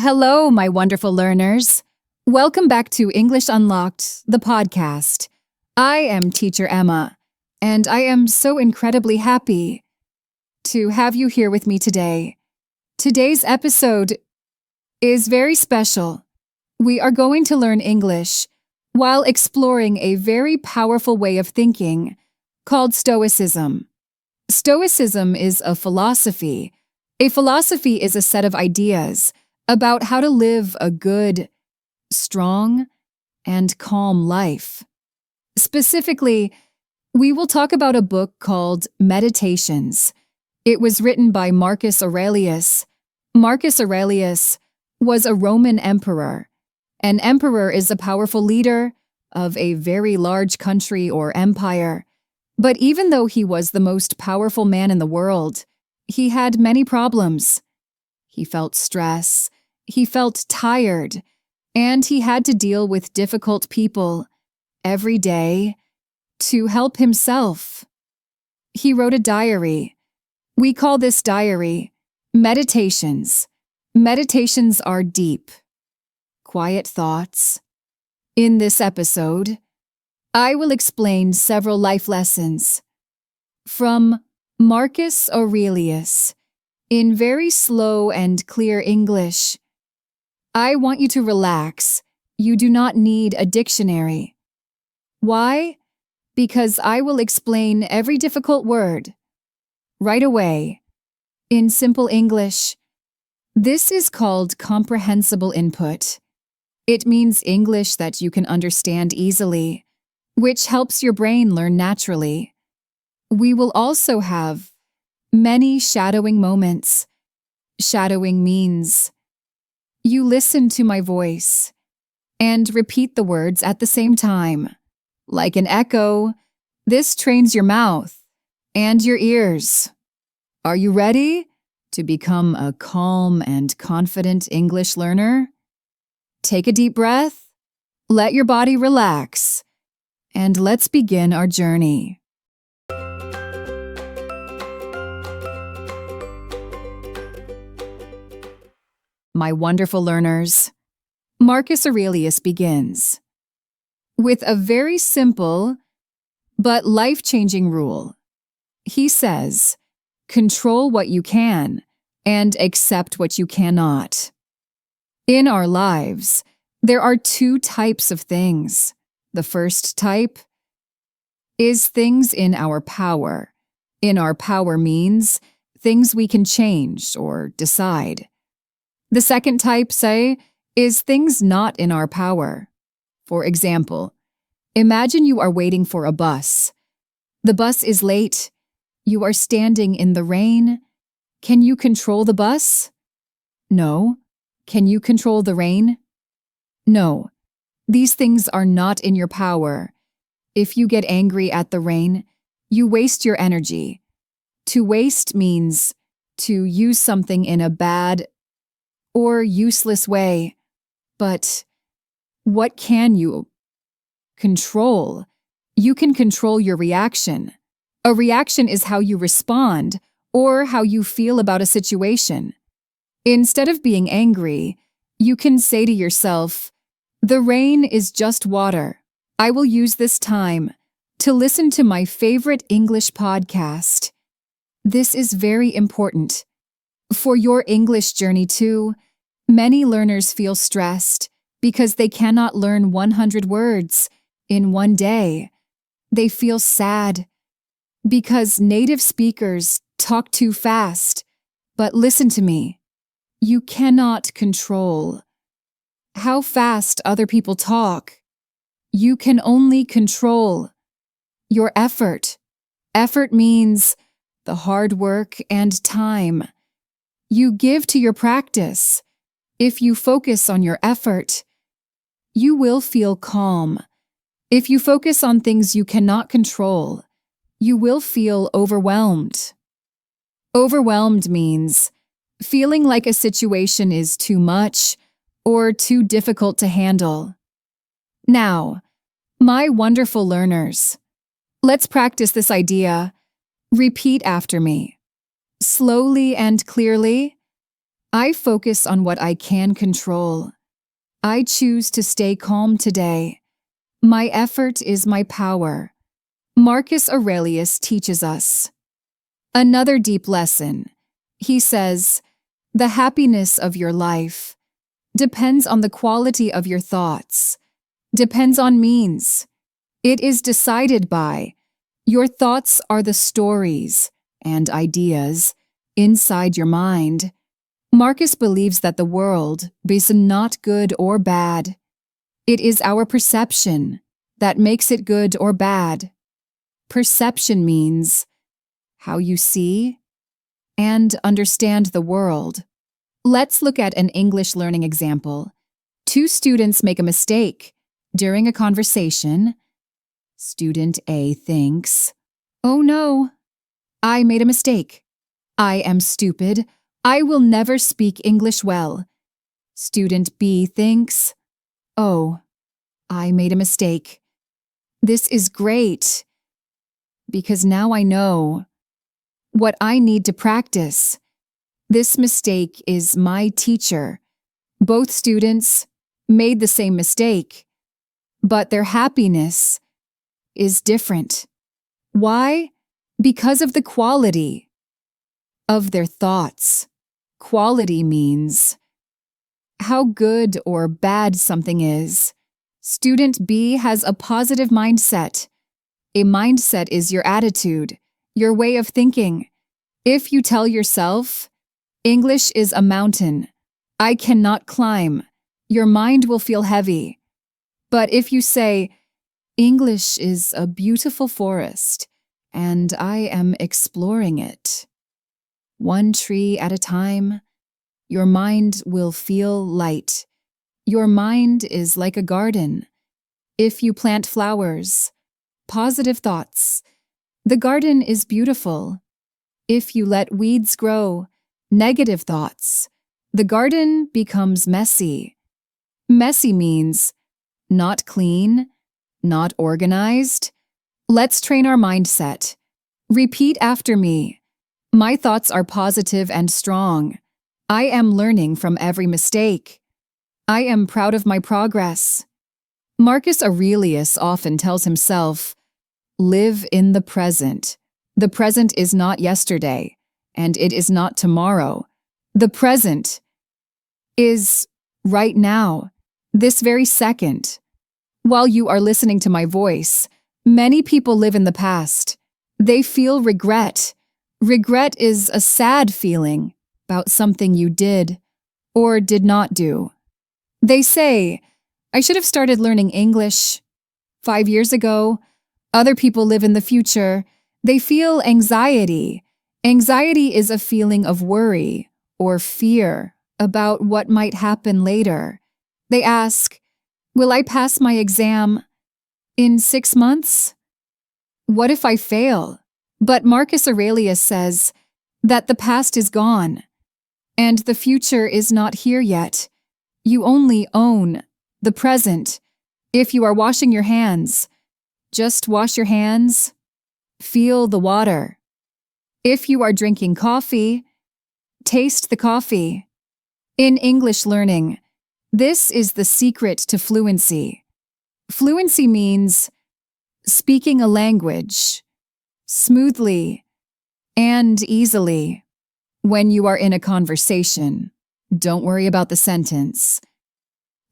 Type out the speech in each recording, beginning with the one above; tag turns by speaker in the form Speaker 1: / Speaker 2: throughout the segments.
Speaker 1: Hello, my wonderful learners. Welcome back to English Unlocked, the podcast. I am Teacher Emma, and I am so incredibly happy to have you here with me today. Today's episode is very special. We are going to learn English while exploring a very powerful way of thinking called Stoicism. Stoicism is a philosophy. A philosophy is a set of ideas about how to live a good, strong, and calm life. Specifically, we will talk about a book called Meditations. It was written by Marcus Aurelius. Marcus Aurelius was a Roman emperor. An emperor is a powerful leader of a very large country or empire. But even though he was the most powerful man in the world, he had many problems. He felt stress, he felt tired, and he had to deal with difficult people every day to help himself. He wrote a diary. We call this diary Meditations. Meditations are deep, quiet thoughts. In this episode, I will explain several life lessons from Marcus Aurelius in very slow and clear English. I want you to relax. You do not need a dictionary. Why? Because I will explain every difficult word right away in simple English. This is called comprehensible input. It means English that you can understand easily, which helps your brain learn naturally. We will also have many shadowing moments. Shadowing means you listen to my voice and repeat the words at the same time. Like an echo, this trains your mouth and your ears. Are you ready to become a calm and confident English learner? Take a deep breath, let your body relax, and let's begin our journey. My wonderful learners, Marcus Aurelius begins with a very simple but life-changing rule. He says, control what you can and accept what you cannot. In our lives, there are two types of things. The first type is things in our power. In our power means things we can change or decide. The second type, say, is things not in our power. For example, imagine you are waiting for a bus. The bus is late. You are standing in the rain. Can you control the bus? No. Can you control the rain? No. These things are not in your power. If you get angry at the rain, you waste your energy. To waste means to use something in a bad or useless way. But what can you control? You can control your reaction. A reaction is how you respond or how you feel about a situation. Instead of being angry, you can say to yourself, the rain is just water. I will use this time to listen to my favorite English podcast. This is very important. For your English journey too, many learners feel stressed because they cannot learn 100 words in one day. They feel sad because native speakers talk too fast. But listen to me. You cannot control how fast other people talk. You can only control your effort. Effort means the hard work and time you give to your practice. If you focus on your effort, you will feel calm. If you focus on things you cannot control, you will feel overwhelmed. Overwhelmed means feeling like a situation is too much or too difficult to handle. Now, my wonderful learners, let's practice this idea. Repeat after me. Slowly and clearly, I focus on what I can control. I choose to stay calm today. My effort is my power. Marcus Aurelius teaches us. Another deep lesson. He says, the happiness of your life depends on the quality of your thoughts, depends on means. It is decided by your thoughts are the stories and ideas inside your mind. Marcus believes that the world is not good or bad. It is our perception that makes it good or bad. Perception means how you see and understand the world. Let's look at an English learning example. Two students make a mistake during a conversation. Student A thinks, "Oh no, I made a mistake. I am stupid. I will never speak English well." Student B thinks, "Oh, I made a mistake. This is great, because now I know what I need to practice. This mistake is my teacher." Both students made the same mistake, but their happiness is different. Why? Because of the quality of their thoughts. Quality means how good or bad something is. Student B has a positive mindset. A mindset is your attitude, your way of thinking. If you tell yourself, English is a mountain, I cannot climb, your mind will feel heavy. But if you say, English is a beautiful forest, and I am exploring it, one tree at a time, your mind will feel light. Your mind is like a garden. If you plant flowers, positive thoughts, the garden is beautiful. If you let weeds grow, negative thoughts, the garden becomes messy. Messy means not clean, not organized. Let's train our mindset. Repeat after me. My thoughts are positive and strong. I am learning from every mistake. I am proud of my progress. Marcus Aurelius often tells himself, live in the present. The present is not yesterday, and it is not tomorrow. The present is right now, this very second. While you are listening to my voice, many people live in the past. They feel regret. Regret is a sad feeling about something you did or did not do. They say, I should have started learning English 5 years ago. Other people live in the future. They feel anxiety. Anxiety is a feeling of worry or fear about what might happen later. They ask, will I pass my exam in 6 months? What if I fail? But Marcus Aurelius says that the past is gone and the future is not here yet. You only own the present. If you are washing your hands, just wash your hands. Feel the water. If you are drinking coffee, taste the coffee. In English learning, this is the secret to fluency. Fluency means speaking a language smoothly and easily. When you are in a conversation, don't worry about the sentence.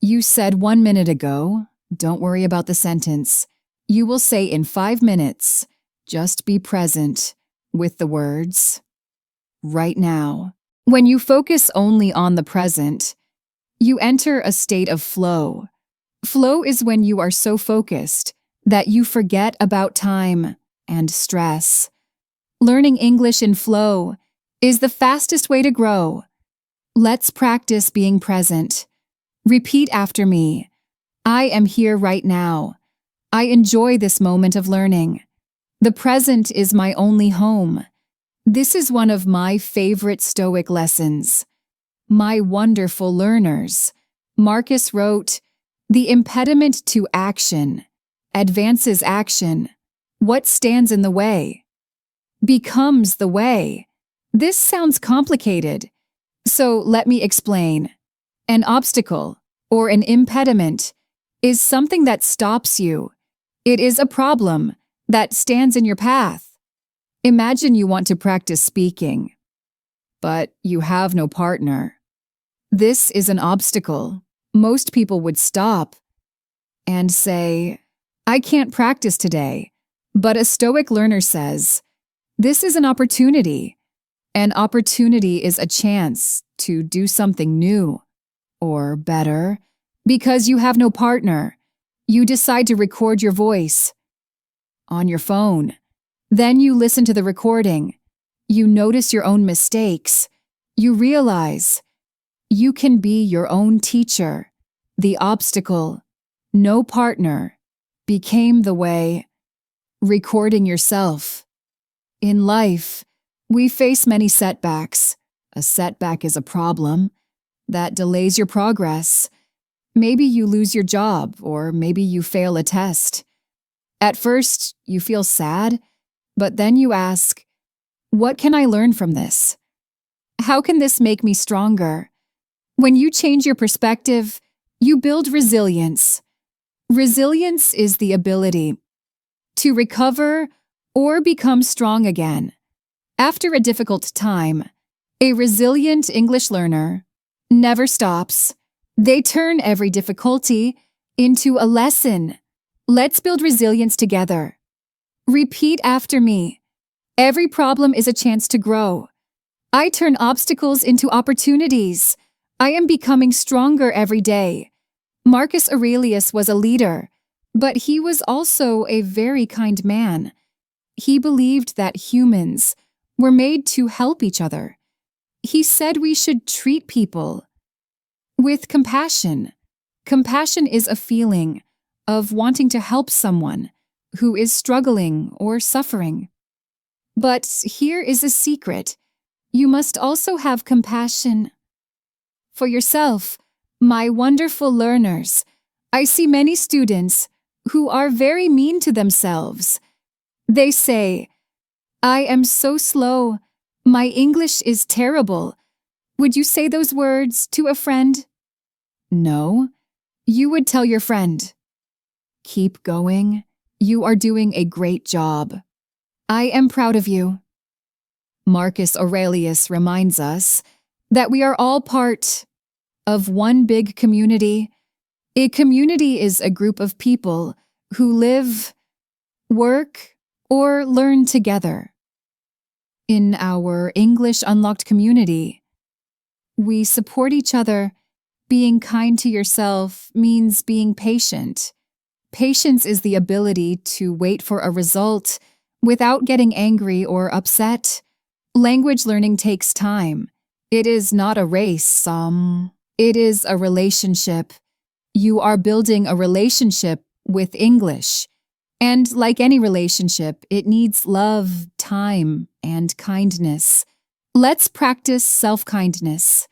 Speaker 1: You said 1 minute ago, don't worry about the sentence. You will say in 5 minutes, just be present with the words right now. When you focus only on the present, you enter a state of flow. Flow is when you are so focused that you forget about time and stress. Learning English in flow is the fastest way to grow. Let's practice being present. Repeat after me. I am here right now. I enjoy this moment of learning. The present is my only home. This is one of my favorite Stoic lessons. My wonderful learners. Marcus wrote, the impediment to action advances action. What stands in the way becomes the way. This sounds complicated. So let me explain. An obstacle or an impediment is something that stops you. It is a problem that stands in your path. Imagine you want to practice speaking, but you have no partner. This is an obstacle. Most people would stop and say, I can't practice today. But a Stoic learner says, this is an opportunity. An opportunity is a chance to do something new or better. Because you have no partner, you decide to record your voice on your phone. Then you listen to the recording. You notice your own mistakes. You realize you can be your own teacher. The obstacle, no partner, became the way. Recording yourself. In life, we face many setbacks. A setback is a problem that delays your progress. Maybe you lose your job, or maybe you fail a test. At first, you feel sad, but then you ask, what can I learn from this? How can this make me stronger? When you change your perspective, you build resilience. Resilience is the ability to recover or become strong again. After a difficult time, a resilient English learner never stops. They turn every difficulty into a lesson. Let's build resilience together. Repeat after me. Every problem is a chance to grow. I turn obstacles into opportunities. I am becoming stronger every day. Marcus Aurelius was a leader, but he was also a very kind man. He believed that humans were made to help each other. He said we should treat people with compassion. Compassion is a feeling of wanting to help someone who is struggling or suffering. But here is a secret. You must also have compassion for yourself. My wonderful learners, I see many students who are very mean to themselves. They say, I am so slow. My English is terrible. Would you say those words to a friend? No. You would tell your friend, keep going. You are doing a great job. I am proud of you. Marcus Aurelius reminds us that we are all part of one big community. A community is a group of people who live, work, or learn together. In our English Unlocked community, we support each other. Being kind to yourself means being patient. Patience is the ability to wait for a result without getting angry or upset. Language learning takes time. It is not a race, it is a relationship. You are building a relationship with English. And like any relationship, it needs love, time, and kindness. Let's practice self-kindness.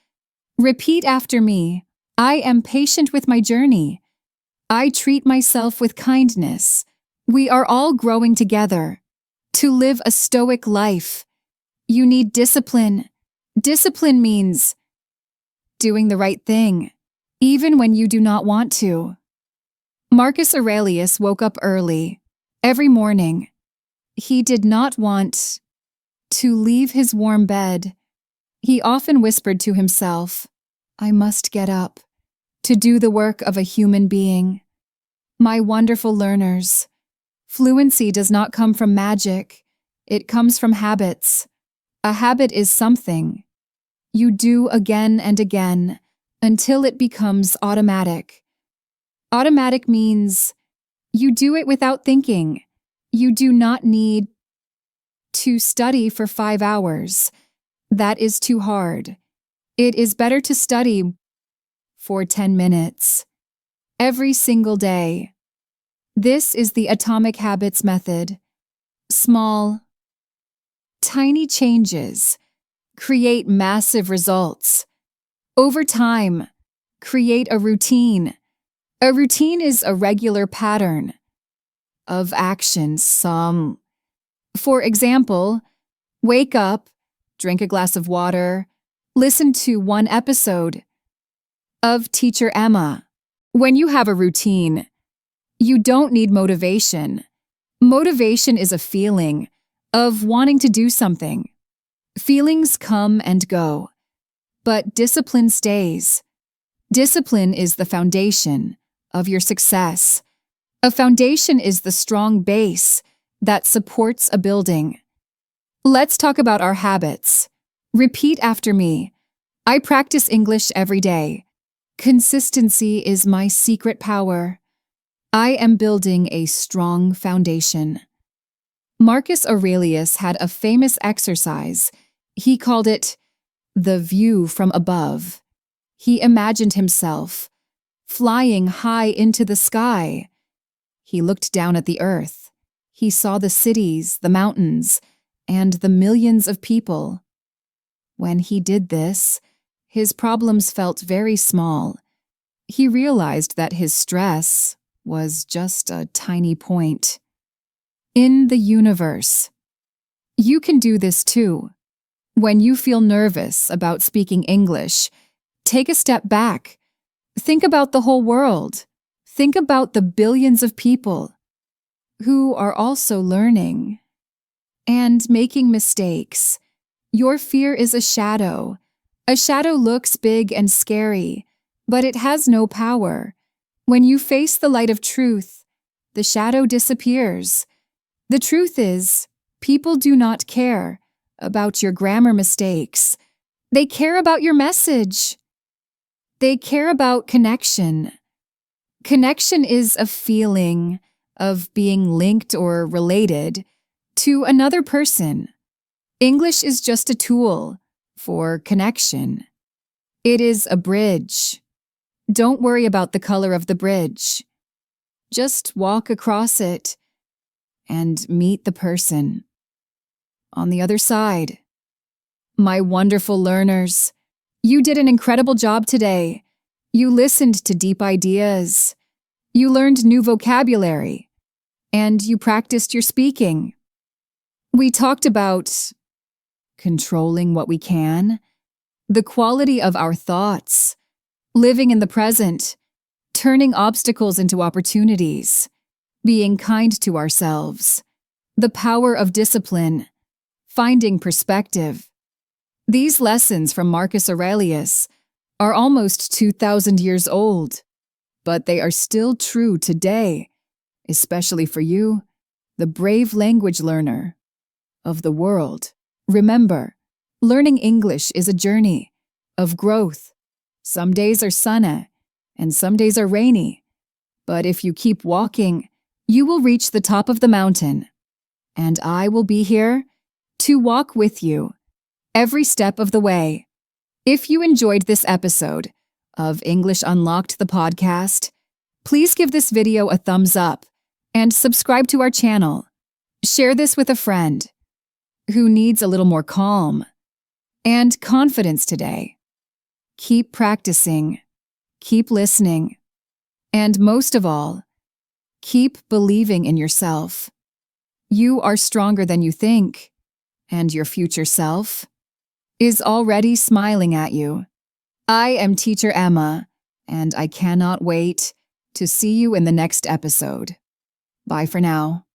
Speaker 1: Repeat after me. I am patient with my journey. I treat myself with kindness. We are all growing together. To live a Stoic life, you need discipline. Discipline means doing the right thing, even when you do not want to. Marcus Aurelius woke up early, every morning. He did not want to leave his warm bed. He often whispered to himself, I must get up to do the work of a human being. My wonderful learners, fluency does not come from magic. It comes from habits. A habit is something you do again and again until it becomes automatic. Automatic means you do it without thinking. You do not need to study for 5 hours. That is too hard. It is better to study for 10 minutes every single day. This is the Atomic Habits method. Small, tiny changes create massive results. Over time, create a routine. A routine is a regular pattern of actions. For example, wake up, drink a glass of water, Listen to one episode of Teacher Emma. When you have a routine, you don't need motivation. Motivation is a feeling of wanting to do something. Feelings come and go, but discipline stays. Discipline is the foundation of your success. A foundation is the strong base that supports a building. Let's talk about our habits. Repeat after me. I practice English every day. Consistency is my secret power. I am building a strong foundation. Marcus Aurelius had a famous exercise. He called it the view from above. He imagined himself flying high into the sky. He looked down at the earth. He saw the cities, the mountains, and the millions of people. When he did this, his problems felt very small. He realized that his stress was just a tiny point in the universe. You can do this too. When you feel nervous about speaking English, take a step back. Think about the whole world. Think about the billions of people who are also learning and making mistakes. Your fear is a shadow. A shadow looks big and scary, but it has no power. When you face the light of truth, the shadow disappears. The truth is, people do not care about your grammar mistakes. They care about your message. They care about connection. Connection is a feeling of being linked or related to another person. English is just a tool for connection. It is a bridge. Don't worry about the color of the bridge. Just walk across it and meet the person on the other side. My wonderful learners, you did an incredible job today. You listened to deep ideas. You learned new vocabulary, and you practiced your speaking. We talked about controlling what we can, the quality of our thoughts, living in the present, turning obstacles into opportunities, being kind to ourselves, the power of discipline, finding perspective. These lessons from Marcus Aurelius are almost 2,000 years old, but they are still true today, especially for you, the brave language learner of the world. Remember, learning English is a journey of growth. Some days are sunny and some days are rainy, but if you keep walking, you will reach the top of the mountain, and I will be here to walk with you every step of the way. If you enjoyed this episode of English Unlocked, the podcast, please give this video a thumbs up and subscribe to our channel. Share this with a friend who needs a little more calm and confidence today. Keep practicing, keep listening, and most of all, keep believing in yourself. You are stronger than you think, and your future self is already smiling at you. I am Teacher Emma, and I cannot wait to see you in the next episode. Bye for now.